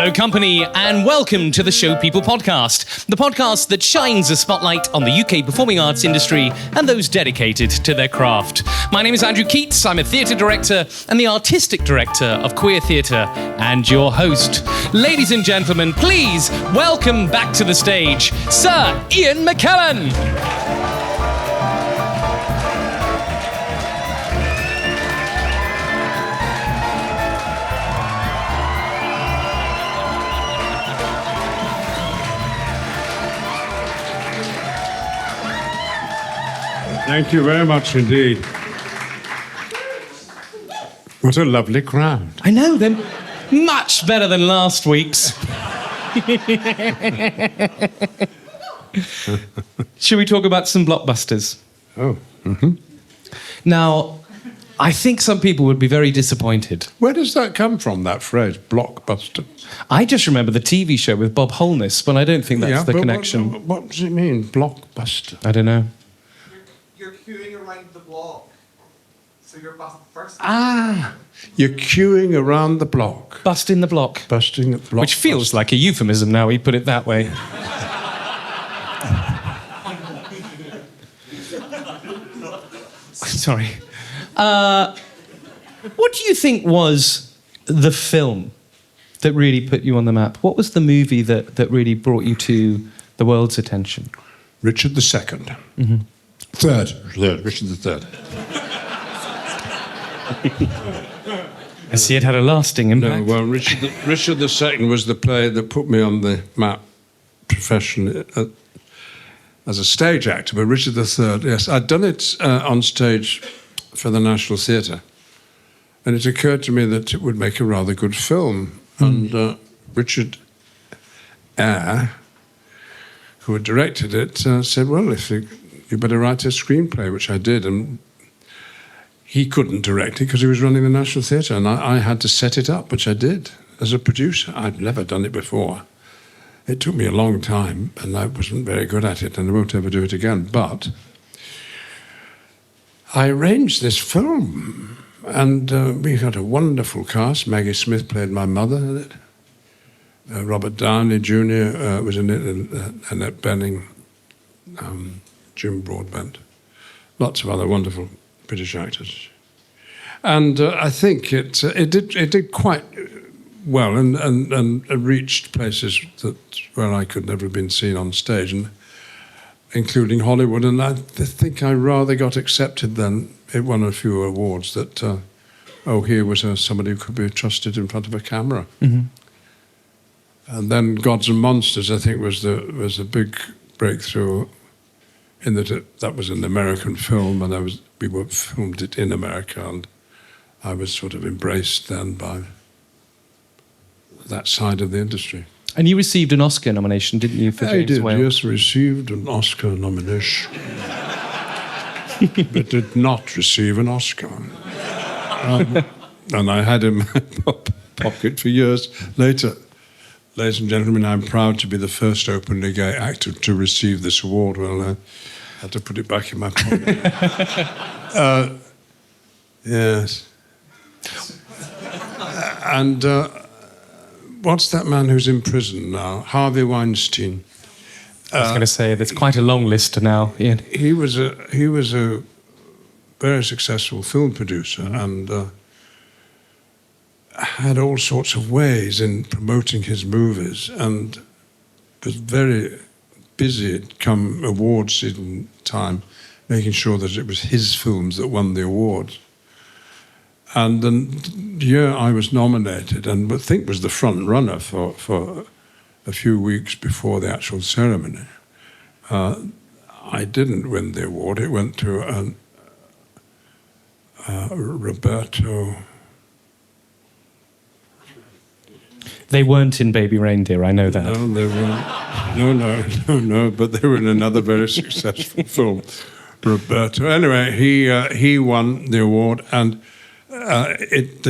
Hello, company, and welcome to the Show People podcast, the podcast that shines a spotlight on the UK performing arts industry and those dedicated to their craft. My name is Andrew Keats. I'm a theatre director and the artistic director of Queer Theatre, and your host. Ladies and gentlemen, please welcome back to the stage, Sir Ian McKellen. Thank you very much indeed. What a lovely crowd. I know, they're much better than last week's. Should we talk about some blockbusters? Oh. Mm-hmm. Now, I think some people would be very disappointed. Where does that come from, that phrase, blockbuster? I just remember the TV show with Bob Holness, but I don't think that's the connection. What does it mean, blockbuster? I don't know. You're queuing around the block. So you're first. You're queuing around the block. Busting the block. Busting the block. Which feels like a euphemism now we put it that way. Sorry. What do you think was the film that really put you on the map? What was the movie that really brought you to the world's attention? Richard II. Mm-hmm. Third, Richard III. I see it had a lasting impact. No, well, Richard II was the play that put me on the map professionally as a stage actor, but Richard III, yes. I'd done it on stage for the National Theatre, and it occurred to me that it would make a rather good film. And Richard Eyre, who had directed it, said, well, if you better write a screenplay, which I did, and he couldn't direct it because he was running the National Theatre, and I had to set it up, which I did as a producer. I'd never done it before. It took me a long time, and I wasn't very good at it, and I won't ever do it again. But I arranged this film, and we had a wonderful cast. Maggie Smith played my mother in it. Robert Downey Jr. Was in it, and Annette Bening, Jim Broadbent, lots of other wonderful British actors, and I think it did quite well, and reached places where I could never have been seen on stage, and including Hollywood. And I think I rather got accepted then. It won a few awards that here was somebody who could be trusted in front of a camera. Mm-hmm. And then Gods and Monsters, I think, was the big breakthrough. In that was an American film, and we filmed it in America, and I was sort of embraced then by that side of the industry. And you received an Oscar nomination, didn't you, for James Whale? I did, yes, received an Oscar nomination, but did not receive an Oscar. And I had him in my pocket for years later. Ladies and gentlemen, I'm proud to be the first openly gay actor to receive this award. Well, I had to put it back in my pocket. Yes. And what's that man who's in prison now? Harvey Weinstein. I was going to say, there's quite a long list now, Ian. He was a very successful film producer, and had all sorts of ways in promoting his movies, and was very busy come awards season time, making sure that it was his films that won the awards. And the year I was nominated, and I think was the front runner for a few weeks before the actual ceremony, I didn't win the award. It went to Roberto. They weren't in Baby Reindeer, I know that. No, they weren't. No, but they were in another very successful film, Roberto. Anyway, he won the award, and it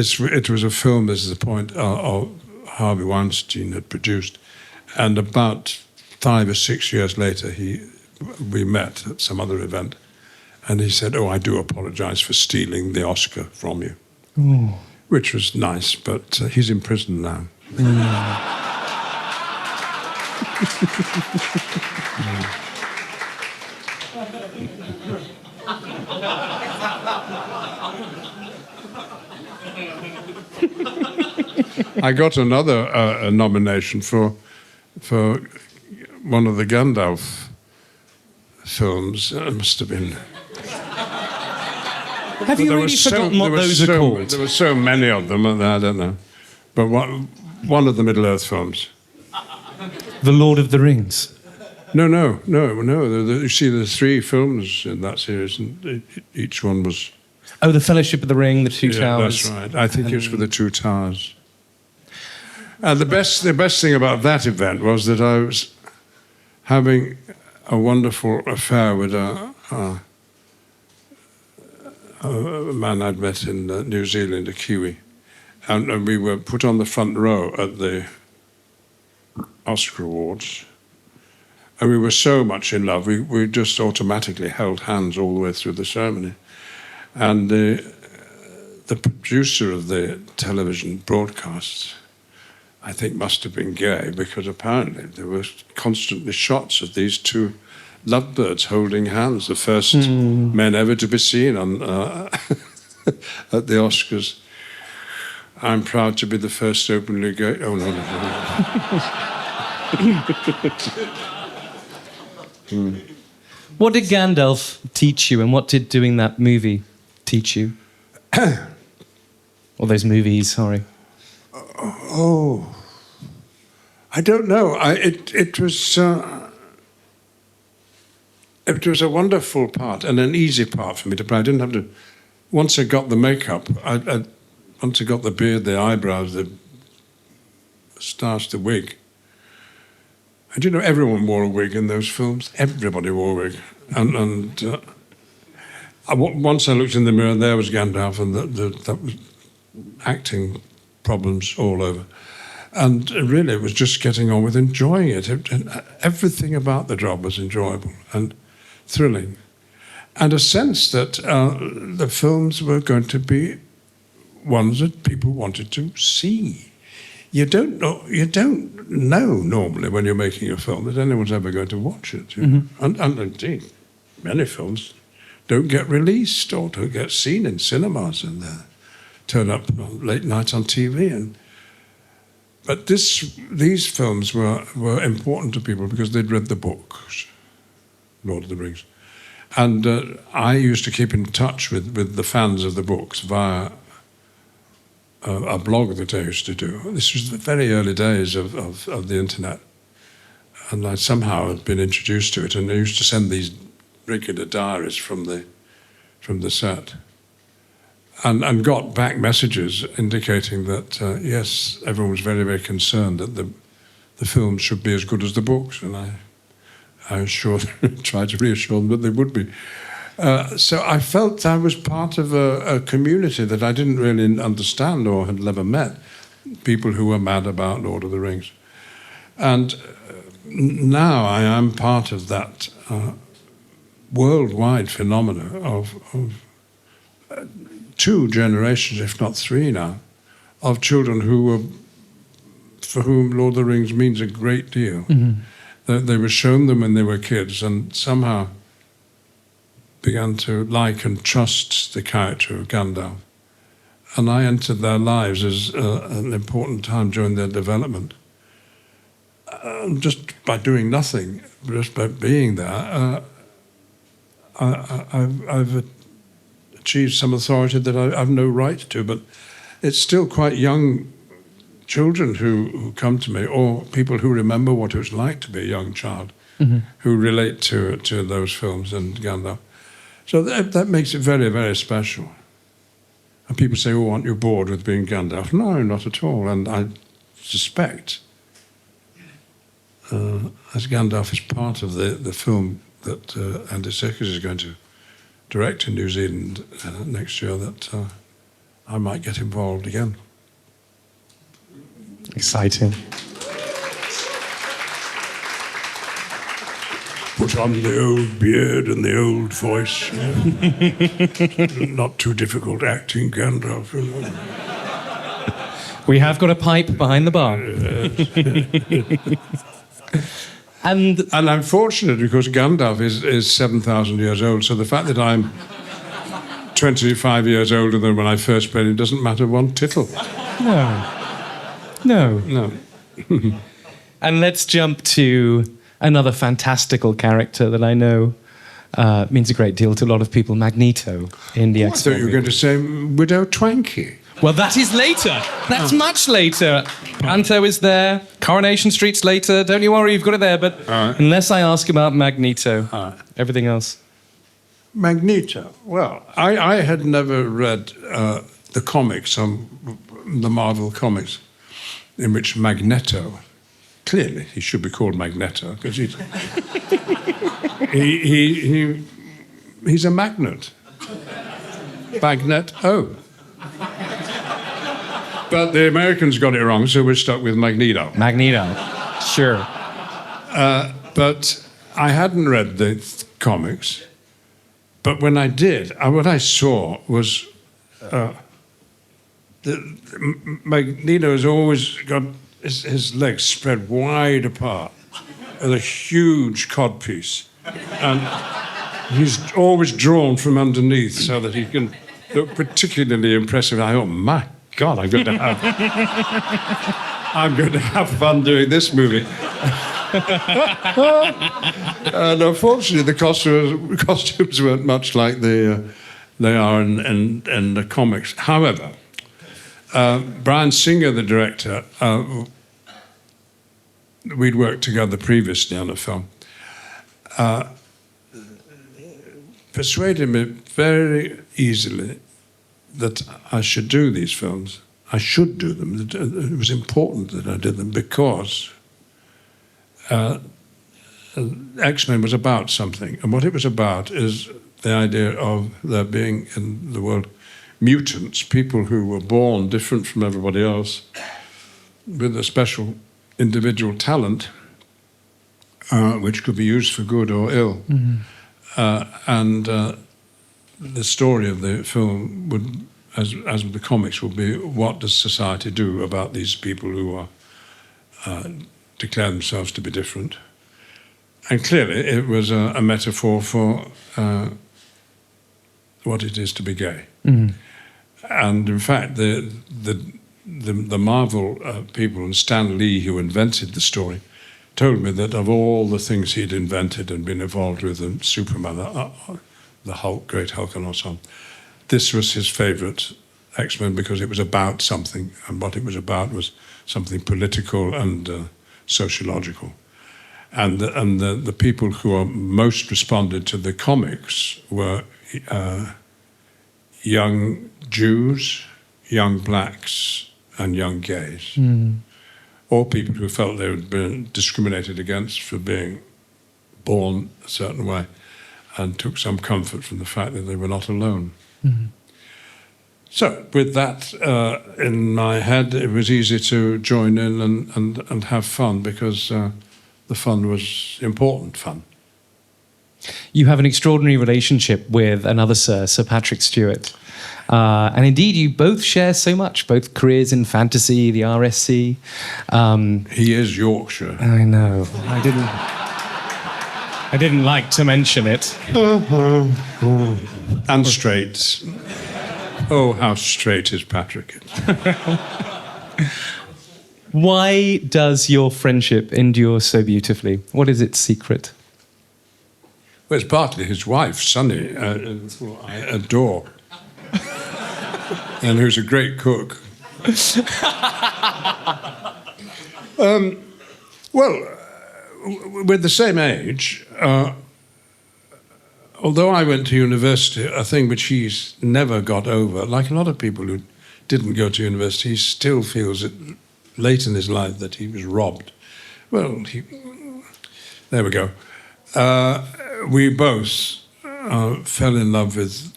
was a film, this is the point, Harvey Weinstein had produced, and about 5 or 6 years later, we met at some other event, and he said, I do apologise for stealing the Oscar from you. Ooh. Which was nice, but he's in prison now. I got another nomination for one of the Gandalf films. It must have been. Have you really forgotten what those are called? There were so many of them, I don't know. But one of the Middle-earth films. The Lord of the Rings. No. You see, there's 3 films in that series, and each one was... Oh, The Fellowship of the Ring, The Two Towers. That's right. I think it was for The Two Towers. And the best thing about that event was that I was having a wonderful affair with a man I'd met in New Zealand, a Kiwi. And we were put on the front row at the Oscar Awards. And we were so much in love, we just automatically held hands all the way through the ceremony. And the producer of the television broadcasts, I think, must have been gay, because apparently there were constantly shots of these 2 lovebirds holding hands, the first men ever to be seen on at the Oscars. I'm proud to be the first openly gay... Oh, no. What did Gandalf teach you, and what did doing that movie teach you? Or those movies, sorry. Oh, I don't know. It was a wonderful part and an easy part for me to play. I didn't have to. Once I got the makeup, once I got the beard, the eyebrows, the moustache, the wig. And you know, everyone wore a wig in those films. Everybody wore a wig, and once I looked in the mirror, there was Gandalf, and that was acting problems all over. And really, it was just getting on with enjoying it. Everything about the job was enjoyable and thrilling. And a sense that the films were going to be ones that people wanted to see. You don't know normally when you're making a film that anyone's ever going to watch it. You know? And indeed, many films don't get released or don't get seen in cinemas, and turn up late night on TV. But these films were important to people because they'd read the books, Lord of the Rings. And I used to keep in touch with the fans of the books via a blog that I used to do. This was the very early days of the internet. And I somehow had been introduced to it, and I used to send these regular diaries from the set. And got back messages indicating that, yes, everyone was very, very concerned that the films should be as good as the books. And I tried to reassure them that they would be. So I felt I was part of a community that I didn't really understand or had never met, people who were mad about Lord of the Rings. And now I am part of that worldwide phenomena of 2 generations, if not 3 now, of children for whom Lord of the Rings means a great deal. They were shown them when they were kids and somehow began to like and trust the character of Gandalf. And I entered their lives as an important time during their development. Just by doing nothing, just by being there, I've achieved some authority that I've no right to, but it's still quite young children who come to me, or people who remember what it was like to be a young child, who relate to those films and Gandalf. So that makes it very, very special. And people say, oh, aren't you bored with being Gandalf? No, not at all. And I suspect, as Gandalf is part of the film that Andy Serkis is going to direct in New Zealand next year, that I might get involved again. Exciting. Put on the old beard and the old voice. Not too difficult acting, Gandalf. You know. We have got a pipe behind the bar. And I'm fortunate because Gandalf is 7,000 years old, so the fact that I'm 25 years older than when I first played him doesn't matter one tittle. No. And let's jump to another fantastical character that I know means a great deal to a lot of people, Magneto in the I X-Men. thought you were going to say Widow Twanky. Well, that is later. That's much later. Panto is there. Coronation Street's later. Don't you worry, you've got it there. But unless I ask about Magneto, everything else. Magneto. Well, I had never read the comics, the Marvel comics, in which Magneto, clearly he should be called Magneto, because he's a magnet. Magneto. But the Americans got it wrong, so we're stuck with Magneto. Magneto, sure. But I hadn't read the comics. But when I did, what I saw was Magneto has always got his legs spread wide apart with a huge codpiece. And he's always drawn from underneath so that he can look particularly impressive. I thought, my God, I'm going to have fun doing this movie. And unfortunately, the costumes weren't much like they are in the comics. However, Bryan Singer, the director, we'd worked together previously on a film, persuaded me very easily that I should do these films. I should do them. It was important that I did them because X-Men was about something. And what it was about is the idea of there being in the world mutants, people who were born different from everybody else, with a special individual talent, which could be used for good or ill. Mm-hmm. The story of the film would, as with the comics, would be what does society do about these people who are declare themselves to be different. And clearly it was a metaphor for what it is to be gay. Mm-hmm. And in fact, the Marvel people and Stan Lee, who invented the story, told me that of all the things he'd invented and been involved with, and Superman, the Hulk, Great Hulk and so on, this was his favourite X-Men because it was about something, and what it was about was something political and sociological. And the people who are most responded to the comics were young Jews, young blacks, and young gays. Mm. All people who felt they had been discriminated against for being born a certain way and took some comfort from the fact that they were not alone. Mm-hmm. So with that in my head, it was easy to join in and have fun because the fun was important fun. You have an extraordinary relationship with another Sir Patrick Stewart. And indeed, you both share so much, both careers in fantasy, the RSC. He is Yorkshire. I know. I didn't like to mention it. And straight. Oh, how straight is Patrick? Why does your friendship endure so beautifully? What is its secret? Well, it's partly his wife, Sunny, who I adore, and who's a great cook. With the same age, although I went to university, a thing which he's never got over, like a lot of people who didn't go to university, he still feels it late in his life that he was robbed. Well, there we go. We both fell in love with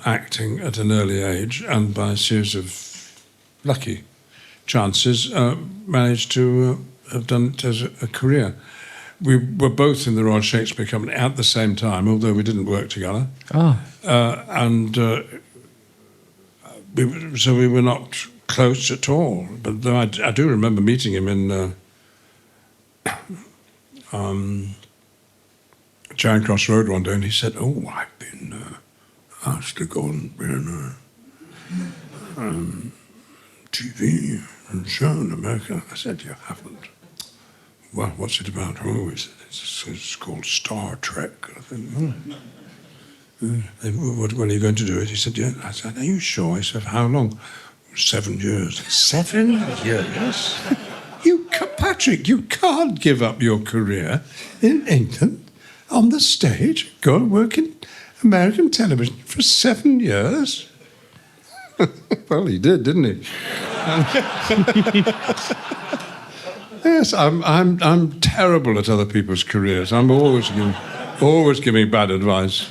acting at an early age, and by a series of lucky chances, managed to have done it as a career. We were both in the Royal Shakespeare Company at the same time, although we didn't work together. Oh. So we were not close at all. But though I do remember meeting him Charing Cross Road one day, and he said, "Oh, I've been asked to go on TV and show in America." I said, "You haven't." "Well, what's it about?" "Oh, it's called Star Trek." I said, "When are you going to do it?" He said, "Yeah." I said, "Are you sure?" He said, "How long?" 7 years. 7 years? Patrick, you can't give up your career in England on the stage, go and work in American television for 7 years. Well, he did, didn't he? Yes, I'm terrible at other people's careers. I'm always giving bad advice.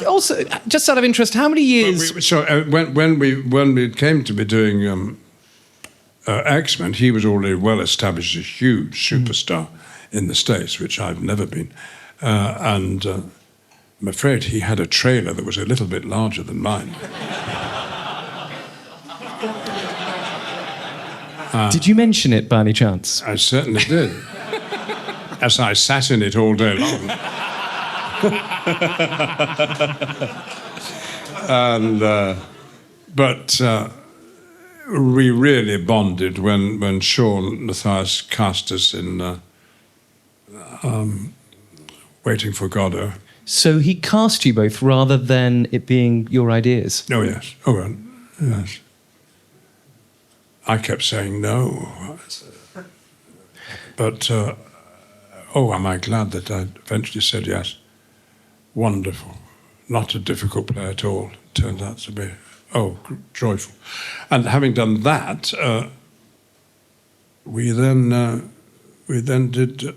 Also, just out of interest, how many years? When we came to be doing X-Men, he was already well established as a huge superstar in the States, which I've never been. And I'm afraid he had a trailer that was a little bit larger than mine. Did you mention it by any chance? I certainly did. As I sat in it all day long. But we really bonded when Sean Mathias cast us in Waiting for Godot. So he cast you both rather than it being your ideas? Oh, yes. Oh, well, yes. I kept saying no. But, am I glad that I eventually said yes. Wonderful. Not a difficult play at all. Turned out to be, joyful. And having done that, we then did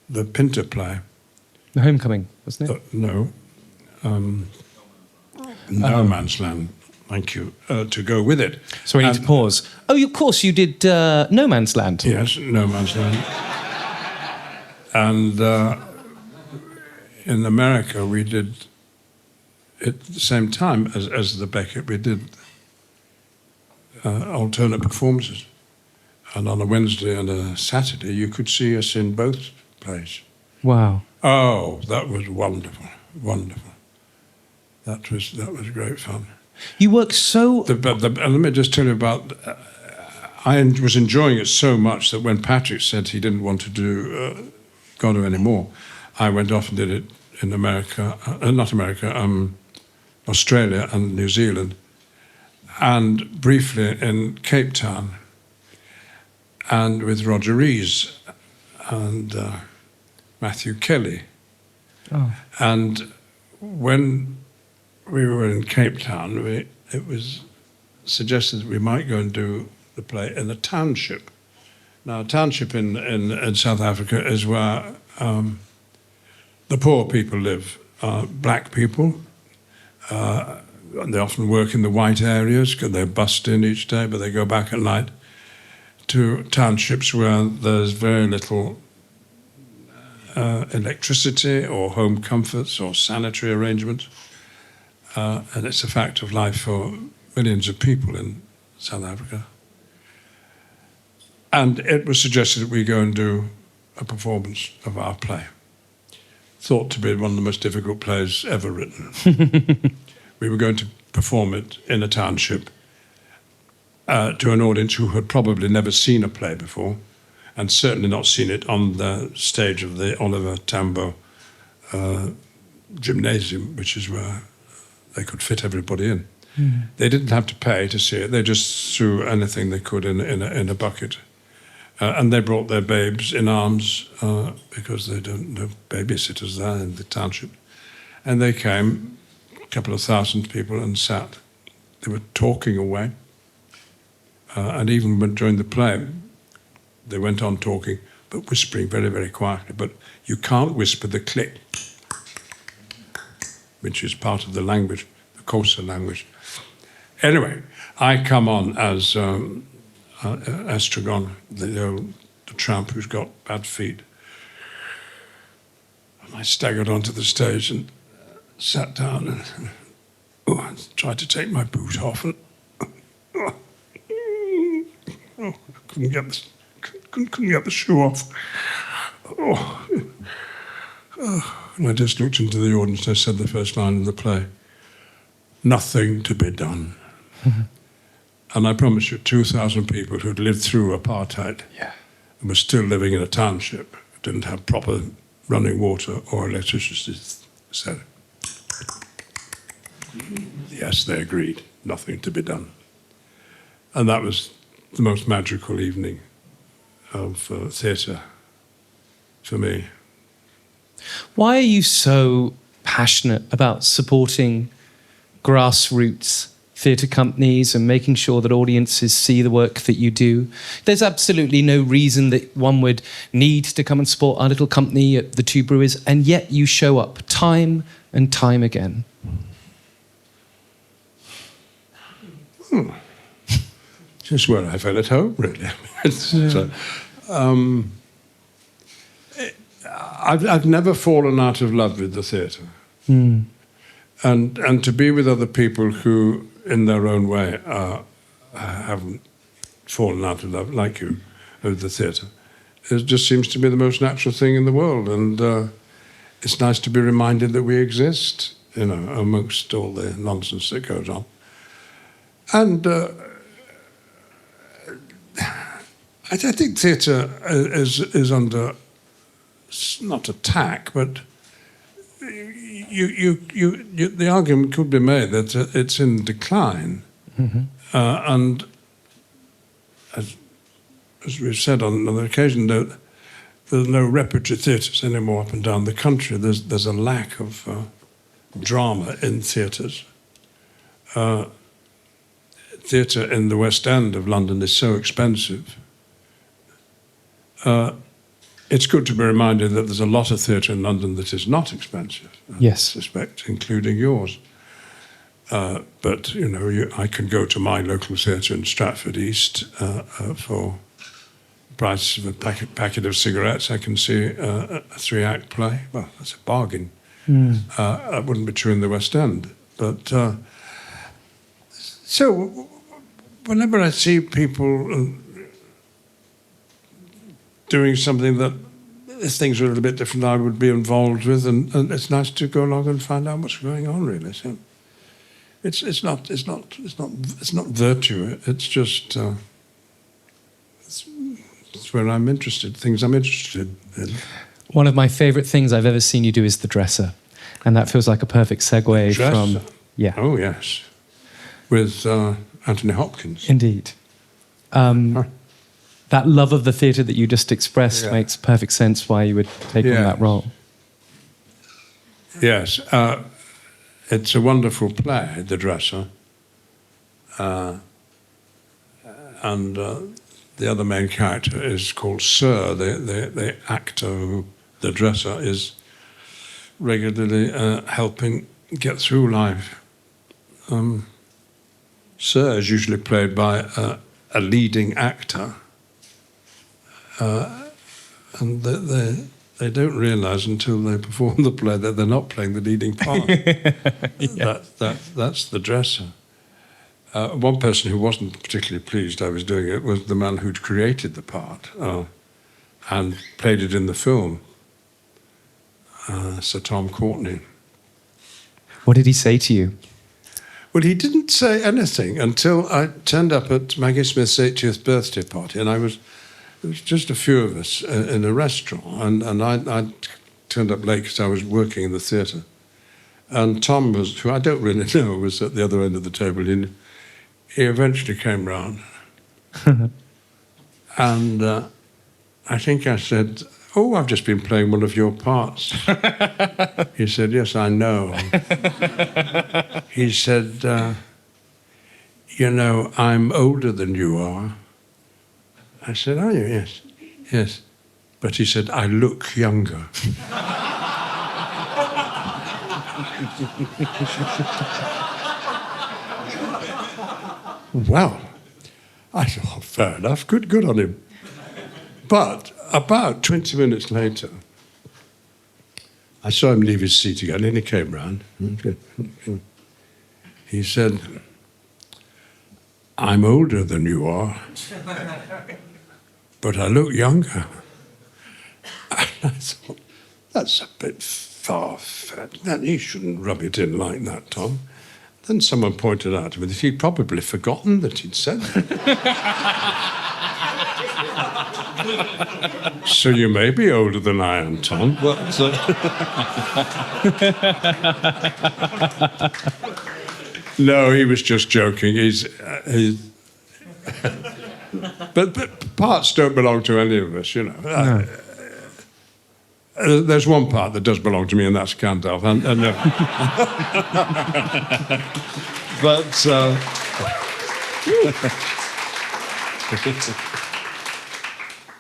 the Pinter play. The Homecoming, wasn't it? No. No Man's Land. Thank you. To go with it. So we need to pause. Oh, of course, you did No Man's Land. Yes, No Man's Land. And in America, we did at the same time as the Beckett, we did alternate performances. And on a Wednesday and a Saturday, you could see us in both plays. Wow. Oh, that was wonderful, wonderful. That was great fun. You work so... let me just tell you about... I was enjoying it so much that when Patrick said he didn't want to do Godot anymore, I went off and did it in America, Australia and New Zealand, and briefly in Cape Town, and with Roger Rees and Matthew Kelly. Oh. And when we were in Cape Town, it was suggested that we might go and do the play in a township. Now, a township in South Africa is where the poor people live. Black people, they often work in the white areas because they're bussed in each day, but they go back at night to townships where there's very little electricity or home comforts or sanitary arrangements. And it's a fact of life for millions of people in South Africa. And it was suggested that we go and do a performance of our play. Thought to be one of the most difficult plays ever written. We were going to perform it in a township to an audience who had probably never seen a play before, and certainly not seen it on the stage of the Oliver Tambo Gymnasium, which is where they could fit everybody in. Mm. They didn't have to pay to see it. They just threw anything they could in a bucket. And they brought their babes in arms because they don't have babysitters there in the township. And they came, a couple of thousand people, and sat. They were talking away. And even during the play, they went on talking, but whispering very, very quietly. But you can't whisper the click, which is part of the language, the Xhosa language. Anyway, I come on as Estragon, the tramp who's got bad feet. And I staggered onto the stage and sat down and I tried to take my boot off and I couldn't get the shoe off. And I just looked into the audience and I said the first line of the play, nothing to be done. And I promise you, 2,000 people who'd lived through apartheid and were still living in a township, didn't have proper running water or electricity, said, yes, they agreed, nothing to be done. And that was the most magical evening of theatre for me. Why are you so passionate about supporting grassroots theatre companies and making sure that audiences see the work that you do? There's absolutely no reason that one would need to come and support our little company at the Two Brewers, and yet you show up time and time again. Just where I felt at home, really. I've never fallen out of love with the theatre. And to be with other people who, in their own way, haven't fallen out of love, like you, with the theatre, it just seems to be the most natural thing in the world. And it's nice to be reminded that we exist, you know, amongst all the nonsense that goes on. And I think theatre is under, not attack, but the argument could be made that it's in decline. And as we've said on another occasion, there's no repertory theatres anymore up and down the country. There's a lack of drama in theatres. Theatre in the West End of London is so expensive. It's good to be reminded that there's a lot of theatre in London that is not expensive. Yes. I suspect, including yours. But, you know, I can go to my local theatre in Stratford East for the price of a packet of cigarettes. I can see a 3-act play. Well, that's a bargain. That wouldn't be true in the West End. But so whenever I see people doing something that if things were a little bit different, I would be involved with, and it's nice to go along and find out what's going on. Really, so it's not virtue. It's just it's where I'm interested. Things I'm interested in. One of my favourite things I've ever seen you do is The Dresser, and that feels like a perfect segue from Oh yes, with Anthony Hopkins. Indeed. That love of the theatre that you just expressed makes perfect sense why you would take on that role. Yes. It's a wonderful play, The Dresser. And the other main character is called Sir, the actor who, the dresser, is regularly helping get through life. Sir is usually played by a leading actor. And they don't realise until they perform the play that they're not playing the leading part. That's the dresser. One person who wasn't particularly pleased I was doing it was the man who'd created the part and played it in the film, Sir Tom Courtenay. What did he say to you? Well, he didn't say anything until I turned up at Maggie Smith's 80th birthday party, and it was just a few of us in a restaurant, and I turned up late because I was working in the theatre. And Tom, who I don't really know, was at the other end of the table. He eventually came round. And I think I said, "Oh, I've just been playing one of your parts." He said, "Yes, I know." He said, "You know, I'm older than you are." I said, "Are you?" "Yes, yes." But he said, "I look younger." Well, I thought, fair enough, good on him. But about 20 minutes later, I saw him leave his seat again, and he came round. He said, "I'm older than you are, but I look younger." I thought, that's a bit far-fetched. He shouldn't rub it in like that, Tom. Then someone pointed out to me that he'd probably forgotten that he'd said that. So you may be older than I am, Tom. Well, so No, he was just joking. But parts don't belong to any of us, you know. No. There's one part that does belong to me, and that's Gandalf. But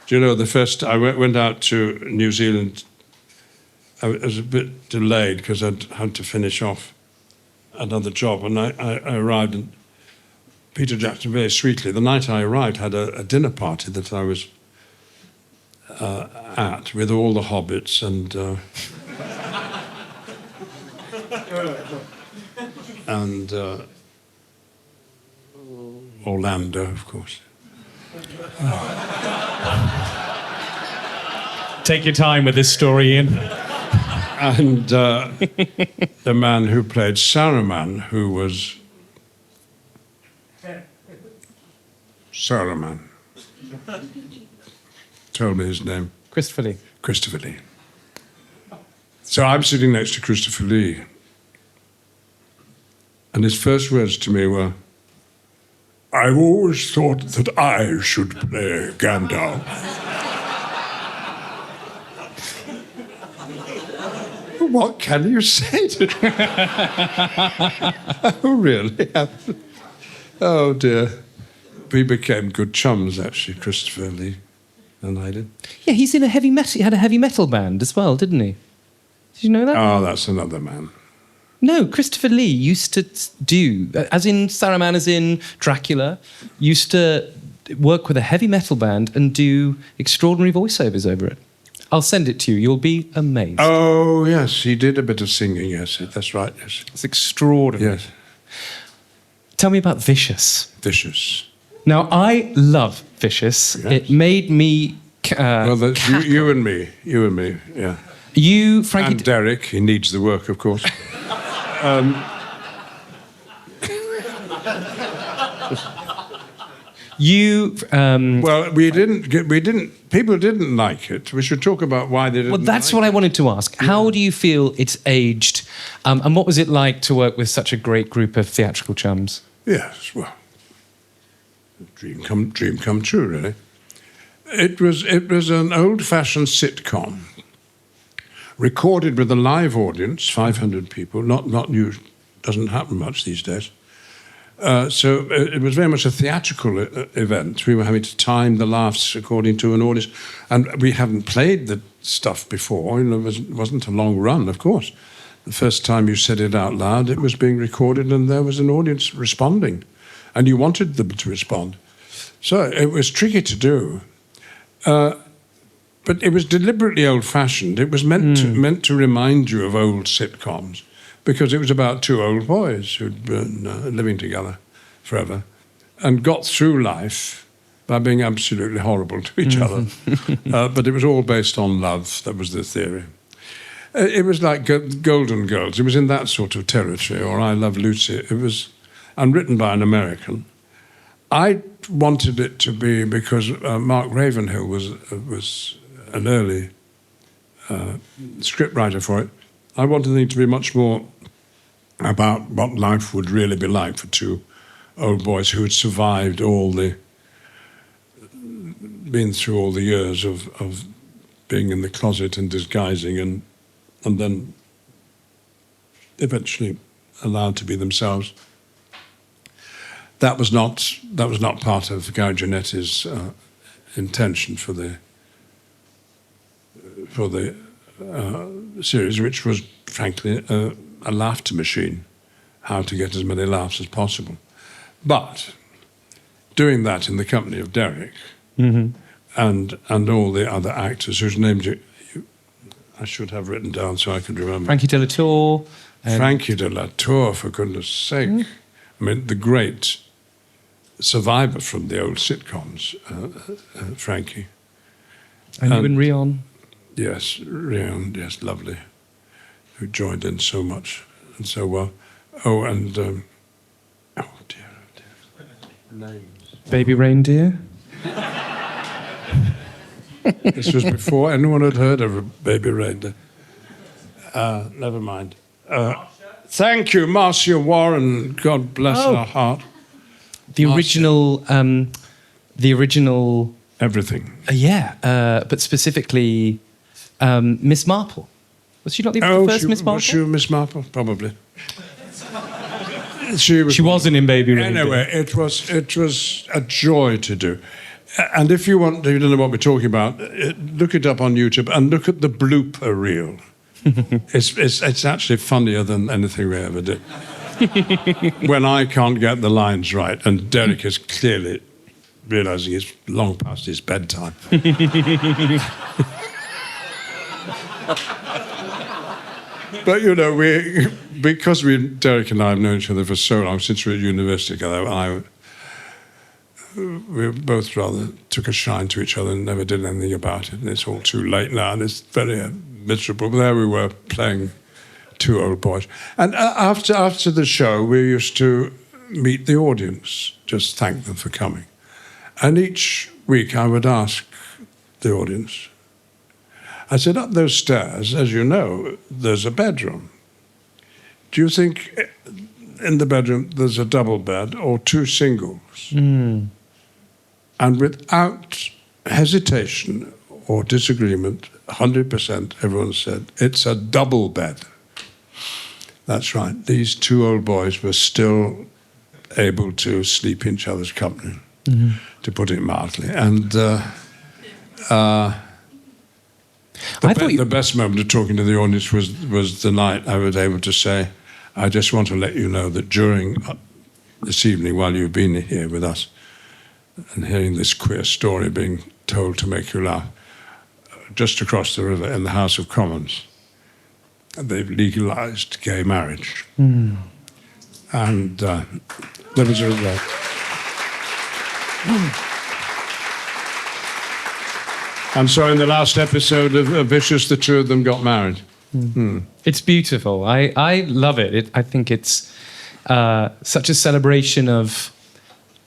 do you know, the first I went out to New Zealand, I was a bit delayed because I'd had to finish off another job, and I arrived, and Peter Jackson very sweetly, the night I arrived, had a dinner party that I was at with all the hobbits and Orlando, of course. Take your time with this story, Ian. And the man who played Saruman, who was Saruman, told me his name. Christopher Lee. Christopher Lee. So I'm sitting next to Christopher Lee, and his first words to me were, "I've always thought that I should play Gandalf." What can you say to Oh, really? Oh, dear. We became good chums, actually, Christopher Lee and I did. Yeah, he's in a heavy metal. He had a heavy metal band as well, didn't he? Did you know that? Oh, that's another man. No, Christopher Lee used to do, as in Saruman, as in Dracula, used to work with a heavy metal band and do extraordinary voiceovers over it. I'll send it to you. You'll be amazed. Oh, yes, he did a bit of singing, yes, that's right, yes. It's extraordinary. Yes, Tell me about Vicious. Vicious. Now, I love Vicious. Yes. It made me Well, that's you and me, yeah. You, Frankie... And Derek, he needs the work, of course. Well, people didn't like it. We should talk about why they didn't. Well, that's like what it. I wanted to ask. How do you feel it's aged? And what was it like to work with such a great group of theatrical chums? Yes, well, dream come true, really. It was an old-fashioned sitcom, recorded with a live audience, 500 people. Not new, doesn't happen much these days. So it was very much a theatrical event. We were having to time the laughs according to an audience, and we hadn't played the stuff before. You know, it wasn't a long run, of course. The first time you said it out loud, it was being recorded, and there was an audience responding, and you wanted them to respond. So it was tricky to do, but it was deliberately old-fashioned. It was meant to remind you of old sitcoms, because it was about two old boys who'd been living together forever and got through life by being absolutely horrible to each other. But it was all based on love. That was the theory. It was like Golden Girls. It was in that sort of territory, or I Love Lucy. It was written by an American. I wanted it to be, because Mark Ravenhill was an early scriptwriter for it. I wanted it to be much more about what life would really be like for two old boys who had survived been through all the years of being in the closet and disguising and then eventually allowed to be themselves. That was not part of Guy Giannetti's intention for the series, which was, frankly, a laughter machine, how to get as many laughs as possible. But doing that in the company of Derek and all the other actors whose names I should have written down so I could remember. Frankie de la Tour. Frankie de la Tour, for goodness sake. I mean, the great survivor from the old sitcoms, Frankie. And you and Rion. Yes, Rian, yes, lovely, who joined in so much and so well. Oh, and, oh dear, names. Baby reindeer? This was before anyone had heard of a baby reindeer. Never mind. Thank you, Marcia Warren. God bless her heart. The original... Everything. but specifically Miss Marple. Was she not the first Miss Marple? Was she Miss Marple? Probably. She wasn't in Baby Reindeer. Anyway, it was a joy to do. And if you don't know what we're talking about, look it up on YouTube and look at the blooper reel. It's actually funnier than anything we ever did. When I can't get the lines right, and Derek is clearly realising it's long past his bedtime. But because Derek and I have known each other for so long, since we were at university together, we both rather took a shine to each other and never did anything about it. And it's all too late now, and it's very miserable. But there we were playing two old boys. And after the show, we used to meet the audience, just thank them for coming. And each week I would ask the audience, I said, up those stairs, as you know, there's a bedroom. Do you think in the bedroom there's a double bed or two singles? Mm. And without hesitation or disagreement, 100%, everyone said, it's a double bed. That's right. These two old boys were still able to sleep in each other's company, to put it mildly. And the best moment of talking to the audience was the night I was able to say, I just want to let you know that during this evening, while you've been here with us and hearing this queer story being told to make you laugh, just across the river in the House of Commons, they've legalised gay marriage. Mm. And there was a result. And so in the last episode of Vicious, the two of them got married. Mm. It's beautiful. I love it. I think it's such a celebration of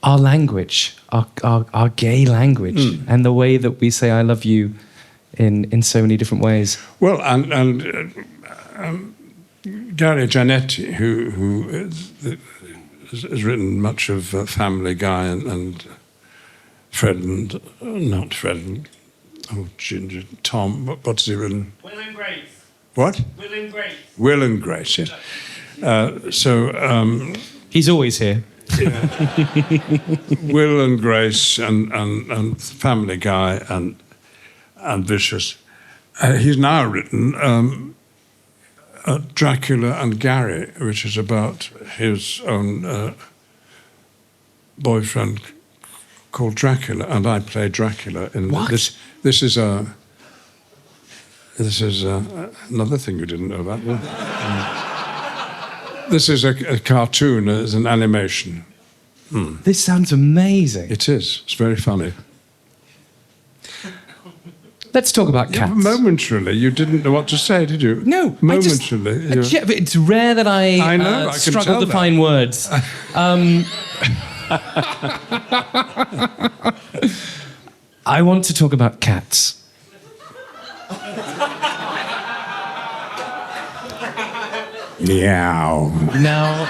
our language, our gay language, and the way that we say I love you in so many different ways. Well, and Gary Giannetti, who has written much of Family Guy and Fred and... not Fred and... Oh, Ginger, Tom, what's he written? Will and Grace. What? Will and Grace. Will and Grace, yes. He's always here. Yeah. Will and Grace and Family Guy and Vicious. He's now written Dracula and Gary, which is about his own boyfriend called Dracula, and I play Dracula in this. This is another thing you didn't know about. This is a cartoon, it's an animation. Mm. This sounds amazing. It is. It's very funny. Let's talk about cats. Yeah, momentarily, you didn't know what to say, did you? No. Momentarily. It's rare that I know, I struggle to find words. I want to talk about cats. Meow. Now,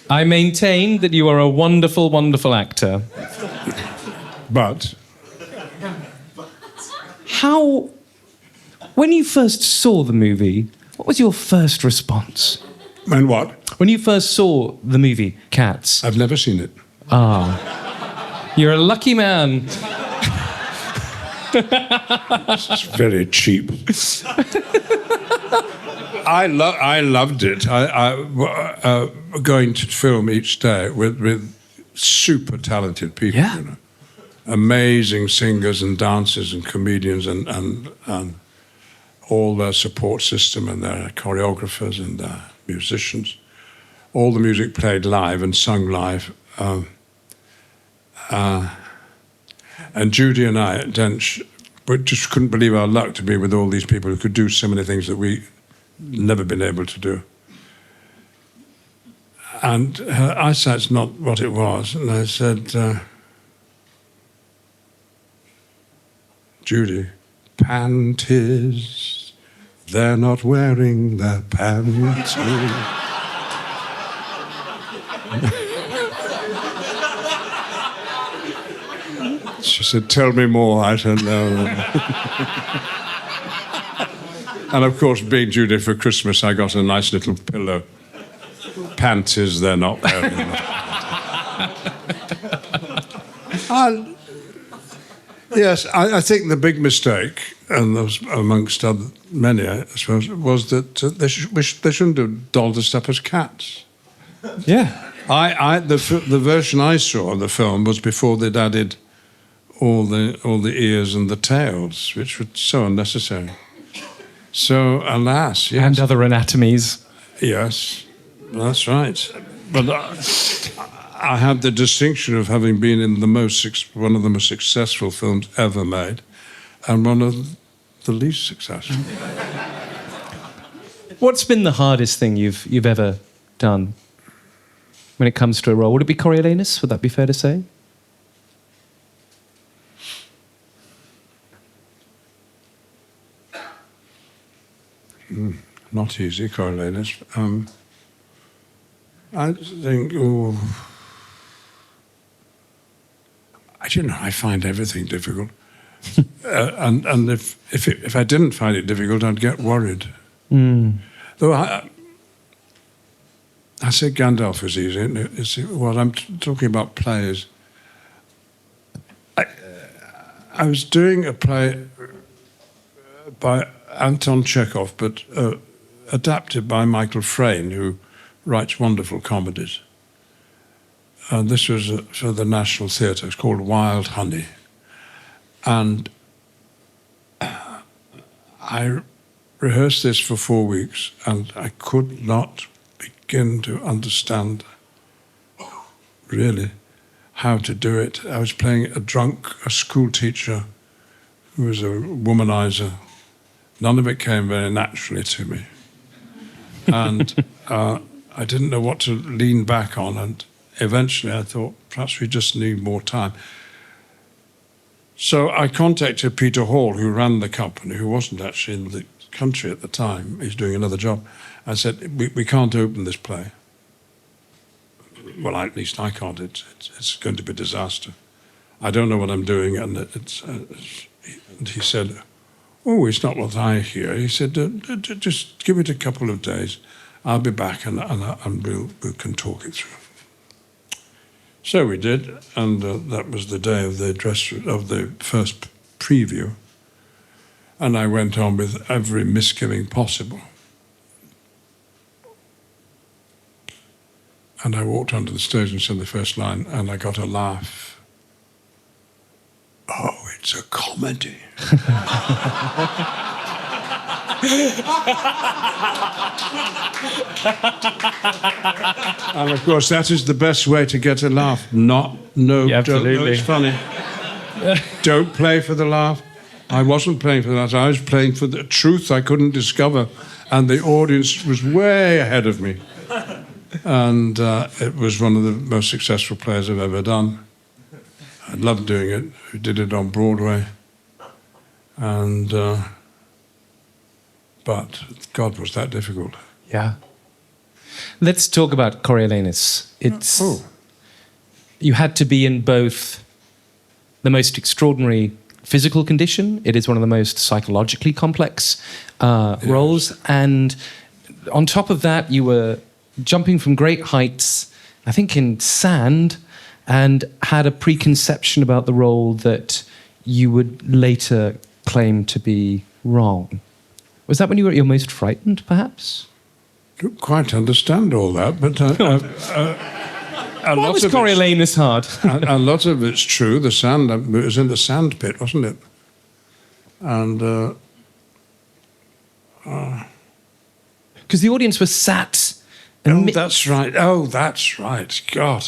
I maintain that you are a wonderful, wonderful actor. But how... When you first saw the movie, what was your first response? And what? When you first saw the movie Cats. I've never seen it. Ah. You're a lucky man. It's very cheap. I loved it. I going to film each day with super talented people. Yeah. You know, amazing singers and dancers and comedians and all their support system and their choreographers and their musicians. All the music played live and sung live. And Judy and I at Dench just couldn't believe our luck to be with all these people who could do so many things that we never been able to do. And her eyesight's not what it was. And I said, Judy, panties, they're not wearing their panties. She said, tell me more, I don't know. And of course, being Judy for Christmas, I got a nice little pillow. Panties, they're not wearing them. And yes, I think the big mistake, and there was amongst many, I suppose, was that they shouldn't have dolled us up as cats. Yeah. The version I saw of the film was before they'd added all the ears and the tails, which were so unnecessary. So, alas, yes. And other anatomies. Yes, that's right. But I had the distinction of having been in one of the most successful films ever made, and one of the least successful. What's been the hardest thing you've ever done when it comes to a role? Would it be Coriolanus? Would that be fair to say? Not easy, Coriolanus. I think, I find everything difficult. And if I didn't find it difficult, I'd get worried. Though I say Gandalf was easy. What I'm talking about plays. I was doing a play by Anton Chekhov, but adapted by Michael Frayn, who writes wonderful comedies. And this was for the National Theatre. It's called Wild Honey. And I rehearsed this for 4 weeks, and I could not begin to understand, really, how to do it. I was playing a school teacher who was a womanizer. None of it came very naturally to me. And I didn't know what to lean back on, and eventually I thought, perhaps we just need more time. So I contacted Peter Hall, who ran the company, who wasn't actually in the country at the time. He's doing another job. I said, we can't open this play. Well, at least I can't. It's going to be a disaster. I don't know what I'm doing. And and he said, oh, it's not what I hear. He said, just give it a couple of days. I'll be back and we can talk it through. So we did, and that was the day of the first preview. And I went on with every misgiving possible. And I walked onto the stage and said the first line, and I got a laugh. Oh, it's a comedy. And of course, that is the best way to get a laugh. Don't know it's funny. Don't play for the laugh. I wasn't playing for that. I was playing for the truth I couldn't discover, and the audience was way ahead of me. And it was one of the most successful plays I've ever done. I loved doing it. We did it on Broadway. And but God, was that difficult. Yeah. Let's talk about Coriolanus. You had to be in both the most extraordinary physical condition. It is one of the most psychologically complex roles. And on top of that, you were jumping from great heights, I think in sand, and had a preconception about the role that you would later claim to be wrong. Was that when you were at your most frightened, perhaps? I don't quite understand all that, but why was Coriolanus hard? a lot of it's true. The sand, it was in the sand pit, wasn't it? And because the audience was sat. That's right. Oh, that's right. God.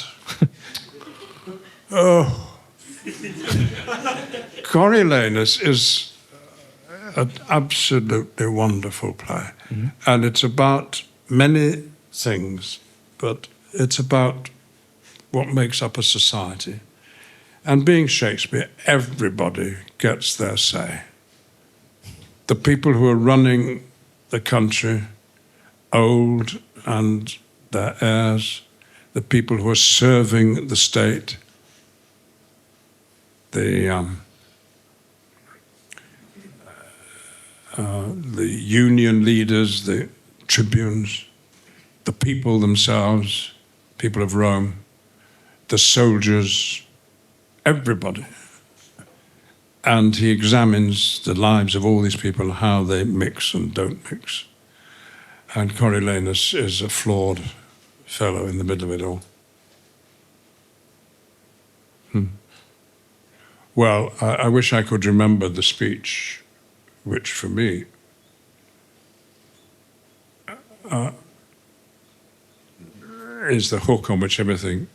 Oh, Coriolanus is an absolutely wonderful play. Mm-hmm. And it's about many things, but it's about what makes up a society. And being Shakespeare, everybody gets their say. The people who are running the country, old and their heirs, the people who are serving the state, the union leaders, the tribunes, the people themselves, people of Rome, the soldiers, everybody. And he examines the lives of all these people, how they mix and don't mix. And Coriolanus is a flawed fellow in the middle of it all. Well, I wish I could remember the speech, which for me is the hook on which everything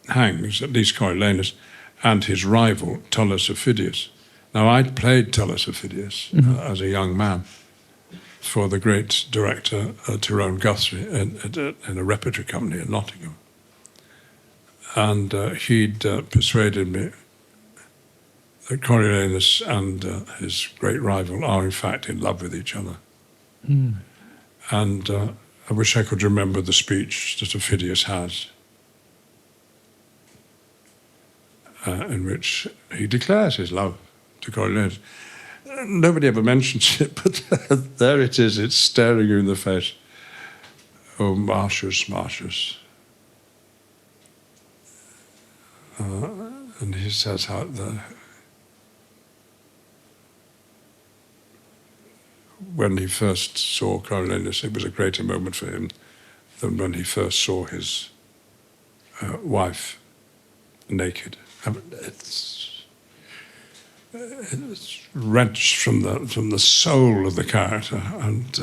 hangs, at least Coriolanus, and his rival, Tullus Ophidius. Now, I'd played Tullus Ophidius as a young man for the great director Tyrone Guthrie in a repertory company in Nottingham. And he'd persuaded me that Coriolanus and his great rival are, in fact, in love with each other. Mm. And I wish I could remember the speech that Ophidius has, in which he declares his love to Coriolanus. Nobody ever mentions it, but there it is. It's staring you in the face. Oh, Marcius, Marcius. And he says how when he first saw Coriolanus, it was a greater moment for him than when he first saw his wife naked. I mean, it's wrenched from the soul of the character, and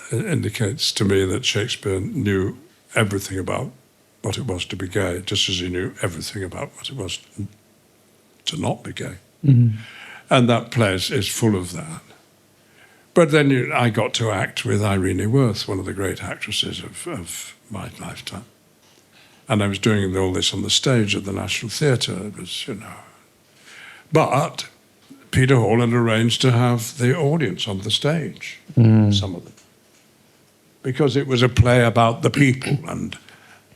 it indicates to me that Shakespeare knew everything about what it was to be gay, just as he knew everything about what it was to not be gay. Mm-hmm. And that play is full of that. But then I got to act with Irene Worth, one of the great actresses of my lifetime. And I was doing all this on the stage at the National Theatre. It was, But Peter Hall had arranged to have the audience on the stage, some of them. Because it was a play about the people, and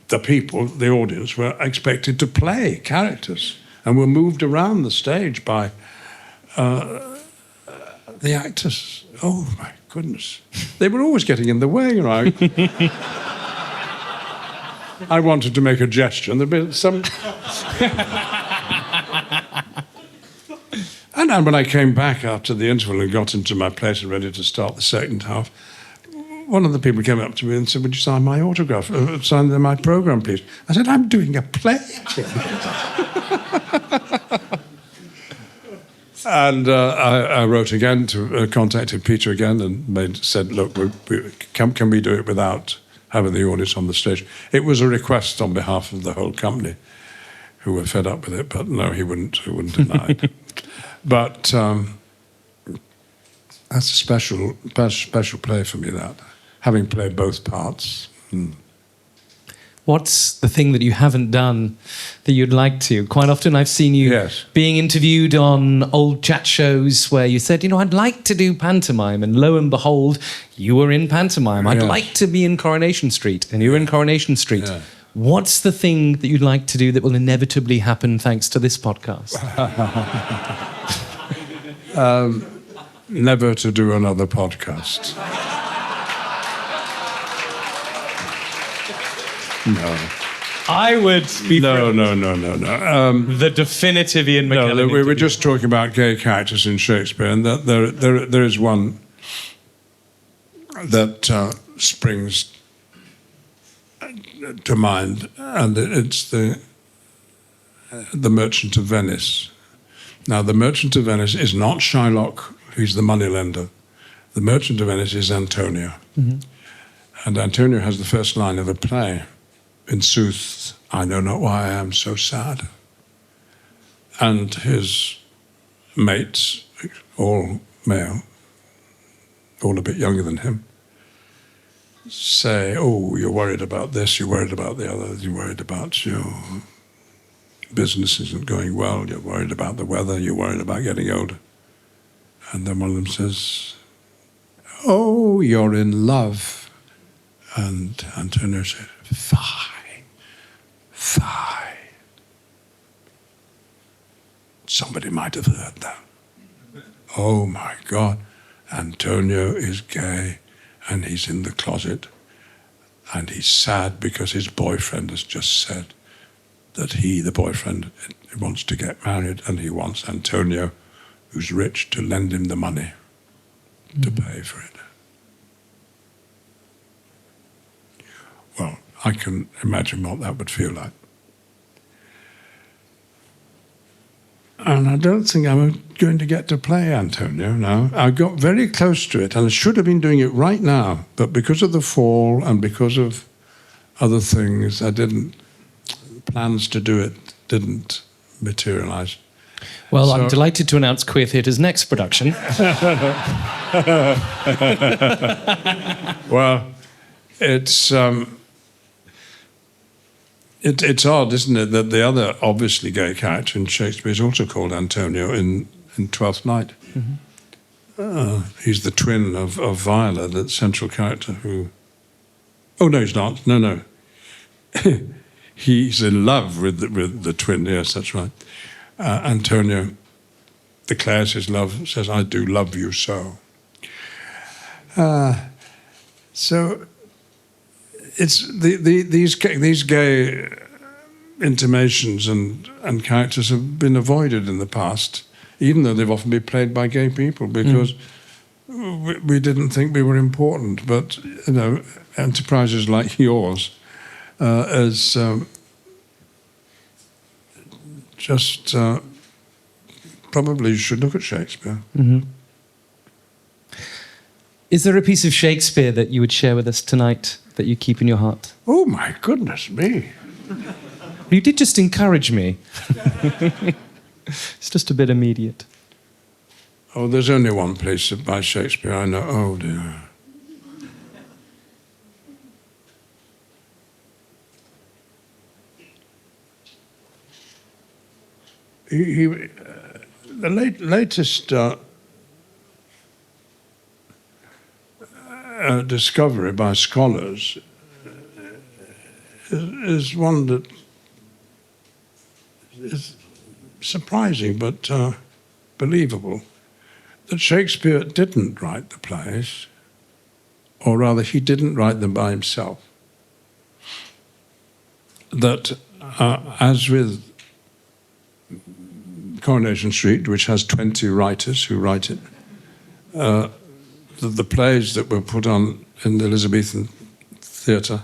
the people, the audience, were expected to play characters and were moved around the stage by the actors. Oh, my goodness. They were always getting in the way, I wanted to make a gesture, and there'd be some... And then when I came back after the interval and got into my place and ready to start the second half, one of the people came up to me and said, "Would you sign my autograph? Sign my programme, please?" I said, "I'm doing a play." And I wrote again, contacted Peter again and said, "Look, can we do it without having the audience on the stage?" It was a request on behalf of the whole company, who were fed up with it, but no, he wouldn't deny it. But that's a special play for me, that, having played both parts. What's the thing that you haven't done that you'd like to? Quite often I've seen you being interviewed on old chat shows where you said, I'd like to do pantomime, and lo and behold, you were in pantomime. I'd like to be in Coronation Street, and you were in Coronation Street. Yeah. What's the thing that you'd like to do that will inevitably happen thanks to this podcast? Never to do another podcast. No. I would be... No. The definitive Ian McKellen. No, we were just talking about gay characters in Shakespeare, and that there is one that springs to mind, and it's the Merchant of Venice. Now, the Merchant of Venice is not Shylock, who's the moneylender. The Merchant of Venice is Antonio. Mm-hmm. And Antonio has the first line of the play. "In sooth, I know not why I am so sad. And his mates, all male, all a bit younger than him, say, oh, you're worried about this, you're worried about the other, you're worried about your business isn't going well, you're worried about the weather, you're worried about getting older. And then one of them says, oh, you're in love. And Antonio said, fine. Somebody might have heard that. Oh my God, Antonio is gay and he's in the closet and he's sad because his boyfriend has just said that he, the boyfriend, wants to get married and he wants Antonio, who's rich, to lend him the money to pay for it. Well, I can imagine what that would feel like. And I don't think I'm going to get to play Antonio now. I got very close to it, and I should have been doing it right now, but because of the fall and because of other things, I didn't. Plans to do it didn't materialise. Well, I'm delighted to announce Queer Theatre's next production. Well, it's odd, isn't it, that the other obviously gay character in Shakespeare is also called Antonio in Twelfth Night. Mm-hmm. He's the twin of Viola, the central character who... Oh, no, he's not. No. He's in love with the twin, yes, that's right. Antonio declares his love, says, I do love you so. So it's these gay intimations and characters have been avoided in the past, even though they've often been played by gay people, because we didn't think we were important. But, you know, enterprises like yours probably you should look at Shakespeare. Mm-hmm. Is there a piece of Shakespeare that you would share with us tonight that you keep in your heart? Oh, my goodness me. You did just encourage me. It's just a bit immediate. Oh, there's only one piece by Shakespeare I know. Oh, dear. The latest discovery by scholars is one that is surprising but believable, that Shakespeare didn't write the plays, or rather he didn't write them by himself. That as with Coronation Street, which has 20 writers who write it, the plays that were put on in the Elizabethan theatre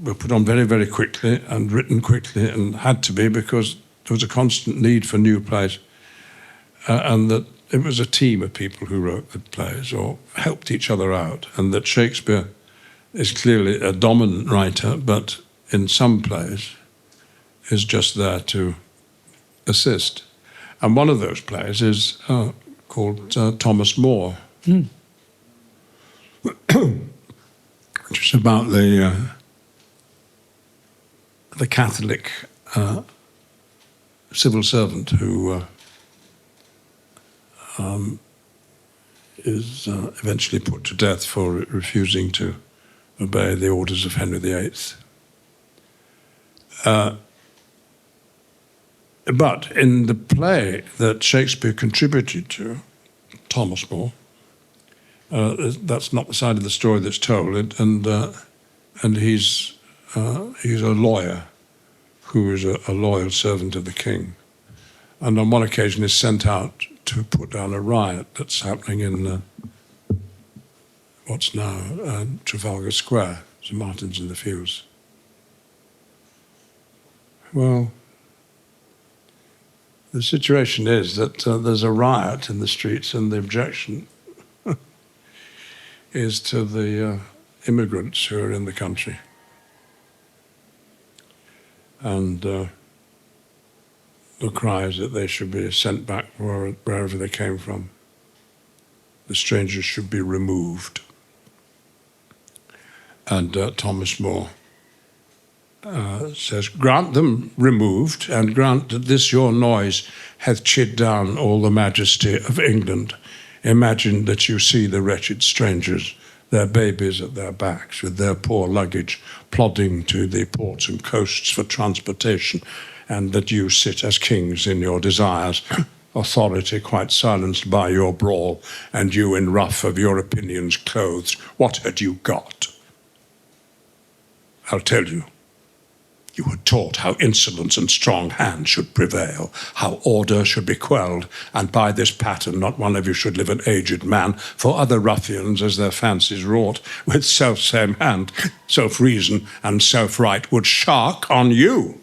were put on very, very quickly and written quickly, and had to be because there was a constant need for new plays, and that it was a team of people who wrote the plays or helped each other out, and that Shakespeare is clearly a dominant writer, but in some plays is just there to assist. And one of those plays is called Thomas More, which is about the Catholic civil servant who is eventually put to death for refusing to obey the orders of Henry VIII. But in the play that Shakespeare contributed to, Thomas More, that's not the side of the story that's told, and he's a lawyer who is a loyal servant of the king, and on one occasion is sent out to put down a riot that's happening in what's now Trafalgar Square, St Martin's in the Fields. Well, the situation is that there's a riot in the streets, and the objection is to the immigrants who are in the country. And the cry is that they should be sent back wherever they came from. The strangers should be removed. And Thomas More says, grant them removed, and grant that this your noise hath chid down all the majesty of England. Imagine that you see the wretched strangers, their babies at their backs, with their poor luggage, plodding to the ports and coasts for transportation, and that you sit as kings in your desires, authority quite silenced by your brawl, and you in ruff of your opinions clothed. What had you got? I'll tell you. You were taught how insolence and strong hand should prevail, how order should be quelled, and by this pattern not one of you should live an aged man, for other ruffians, as their fancies wrought, with self-same hand, self-reason and self-right would shark on you.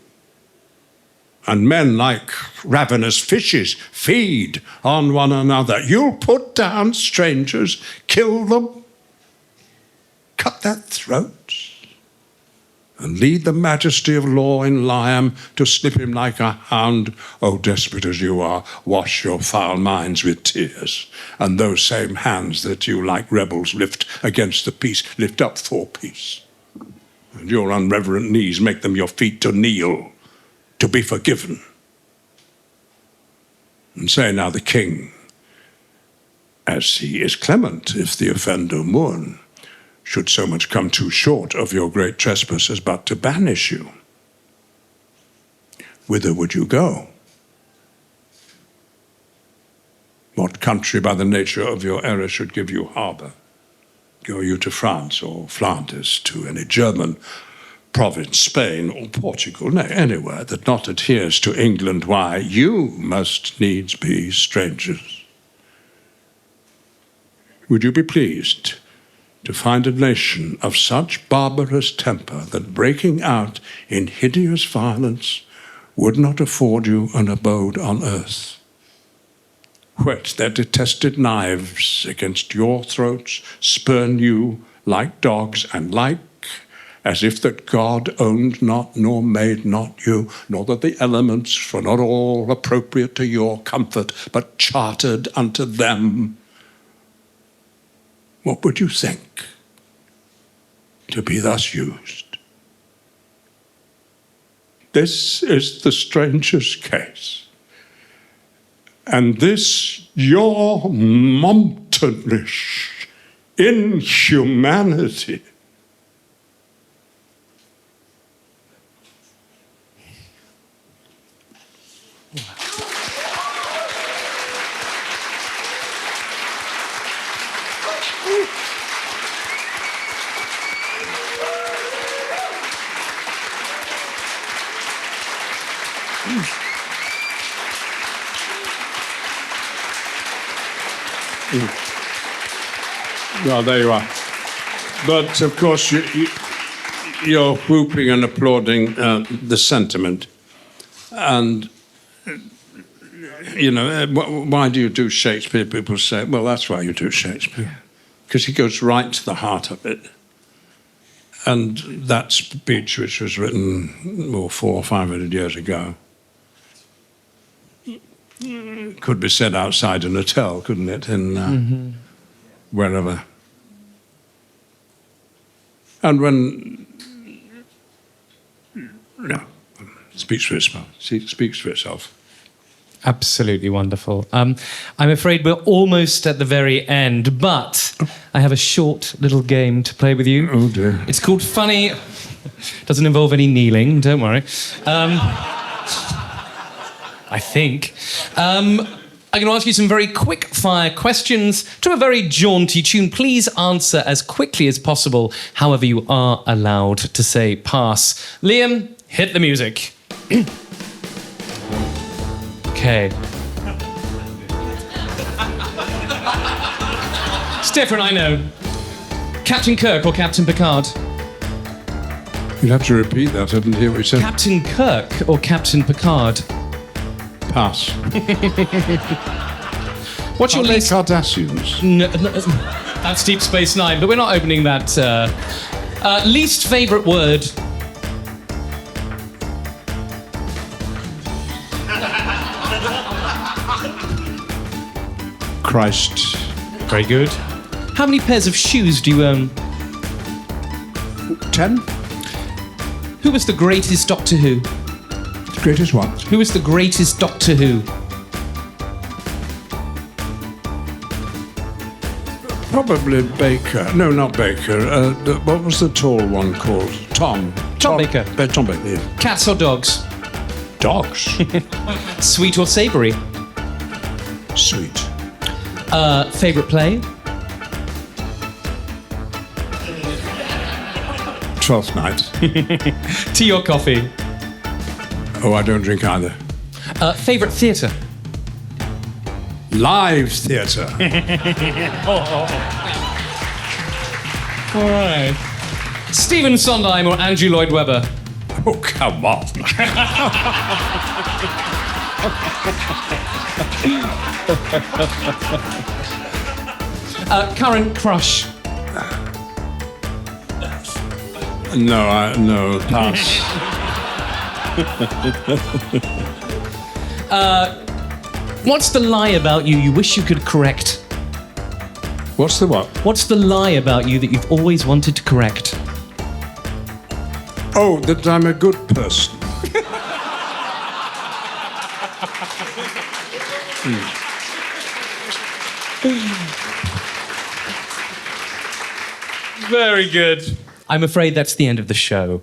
And men like ravenous fishes feed on one another. You'll put down strangers, kill them, cut their throats, and lead the majesty of law in Liam to slip him like a hound. Oh, desperate as you are, wash your foul minds with tears, and those same hands that you like rebels lift against the peace, lift up for peace. And your unreverent knees make them your feet to kneel, to be forgiven. And say now the king, as he is clement, if the offender mourn, should so much come too short of your great trespass as but to banish you. Whither would you go? What country by the nature of your error should give you harbour? Go you to France or Flanders, to any German province, Spain or Portugal, nay, anywhere that not adheres to England, why, you must needs be strangers. Would you be pleased to find a nation of such barbarous temper that breaking out in hideous violence would not afford you an abode on earth? Whet their detested knives against your throats, spurn you like dogs, and like as if that God owned not, nor made not you, nor that the elements, for not all appropriate to your comfort, but chartered unto them. What would you think to be thus used? This is the stranger's case. And this your mountainish inhumanity. Well, there you are. But, of course, you're whooping and applauding the sentiment. And, you know, why do you do Shakespeare? People say, well, that's why you do Shakespeare. Because he goes right to the heart of it. And that speech, which was written 400 or 500 years ago, could be said outside an hotel, couldn't it? In wherever. And when speaks for itself. Speaks for itself. Absolutely wonderful. I'm afraid we're almost at the very end, but I have a short little game to play with you. Oh dear. It's called Funny. Doesn't involve any kneeling, don't worry. I think. I'm going to ask you some very quick-fire questions to a very jaunty tune. Please answer as quickly as possible, however you are allowed to say pass. Liam, hit the music. Okay. It's different, I know. Captain Kirk or Captain Picard? You'd have to repeat that. I didn't hear what you said. Captain Kirk or Captain Picard? Pass. What's your least... Cardassians? No, that's Deep Space Nine, but we're not opening that. Least favourite word? Christ. Very good. How many pairs of shoes do you own? 10? Who was the greatest Doctor Who? The greatest what? Who was the greatest Doctor Who? Probably Baker. No, not Baker. What was the tall one called? Tom. Baker. Tom Baker, yeah. Cats or dogs? Dogs. Sweet or savoury? Sweet. Favourite play? Twelfth Night. Tea or coffee? Oh, I don't drink either. Favourite theatre? Live theatre. All right. Stephen Sondheim or Andrew Lloyd Webber? Oh, come on. Current crush? No, pass. What's the lie about you wish you could correct? What's the what? What's the lie about you that you've always wanted to correct? Oh, that I'm a good person. Very good. I'm afraid that's the end of the show.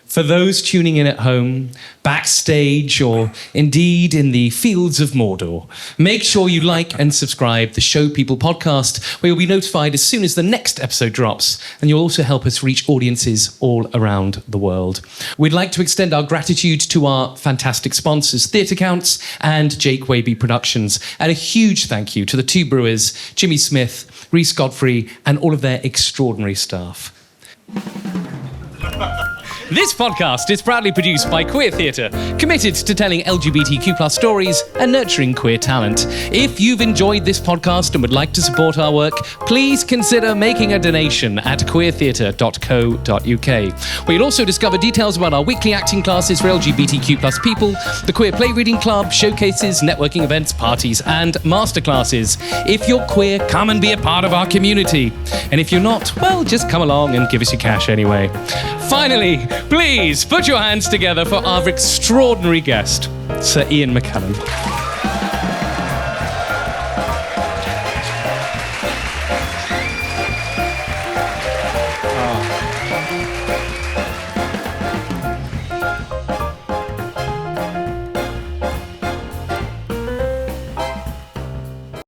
For those tuning in at home, backstage, or indeed in the fields of Mordor, make sure you like and subscribe the Show People podcast, where you'll be notified as soon as the next episode drops, and you'll also help us reach audiences all around the world. We'd like to extend our gratitude to our fantastic sponsors, Theatre Counts and Jake Waby Productions, and a huge thank you to the Two Brewers, Jimmy Smith, Rhys Godfrey, and all of their extraordinary staff. This podcast is proudly produced by Queer Theatre, committed to telling LGBTQ+ stories and nurturing queer talent. If you've enjoyed this podcast and would like to support our work, please consider making a donation at queertheatre.co.uk, where you'll also discover details about our weekly acting classes for LGBTQ+ people, the Queer Play Reading Club, showcases, networking events, parties, and masterclasses. If you're queer, come and be a part of our community. And if you're not, well, just come along and give us your cash anyway. Finally, please put your hands together for our extraordinary guest, Sir Ian McKellen.